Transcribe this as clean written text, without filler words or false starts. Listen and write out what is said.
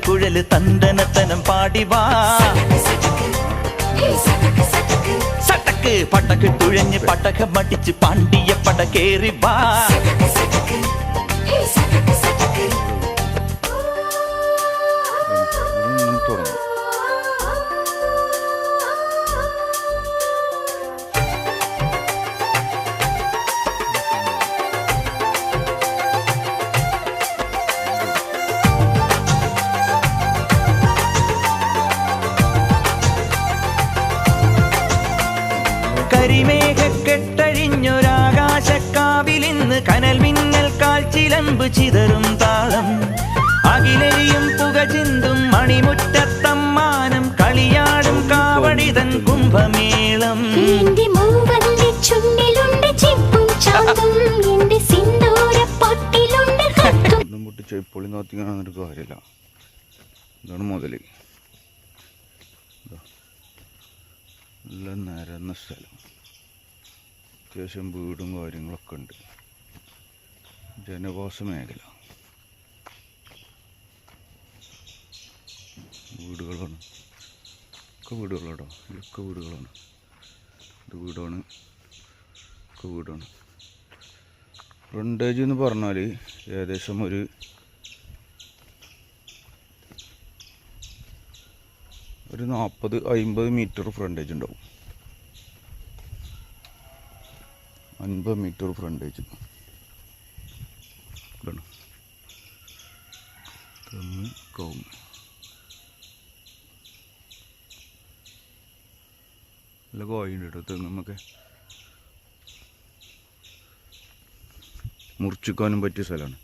കുഴല് തണ്ടനത്തനം പാടിവാ. സട്ടക്ക് പട്ടക്ക് തുഴഞ്ഞ് പട്ടകം മടിച്ച് പാണ്ടിയ പട കേറി വാ. കരിമേഘക്കെട്ടഴിഞ്ഞൊരാകാശക്കാവിലിന്ന് കനൽ മിന്നൽ കാൽച്ചിലമ്പ് ചിതറും താളം. അകിലെയും പുക ചിന്തും മണിമുറ്റത്തമ്മാനം കളിയാടും കാവടിതൻ കുംഭമേളം. പൊളി നോത്തിങ്ങാന്നൊരു കാര്യമില്ല. ഇതാണ് മുതല്. നല്ല നിരന്ന സ്ഥലം, അത്യാവശ്യം വീടും കാര്യങ്ങളൊക്കെ ഉണ്ട്, ജനവാസ മേഖല. വീടുകളാണ്, ഒക്കെ വീടുകളാട്ടോ, ഇതൊക്കെ വീടുകളാണ്. ഇത് വീടാണ്, ഒക്കെ വീടാണ്. ഫ്രണ്ടേജ് എന്ന് പറഞ്ഞാൽ ഏകദേശം ഒരു 40-50 മീറ്റർ ഫ്രണ്ടേജ് ഉണ്ടാവും. 50 മീറ്റർ ഫ്രണ്ടേജ്. തെങ്ങ്, കവുങ്ങ്, നല്ല കോയുണ്ട് കേട്ടോ. തെങ്ങുമൊക്കെ മുറിച്ചിക്കാനും പറ്റിയ സ്ഥലമാണ്.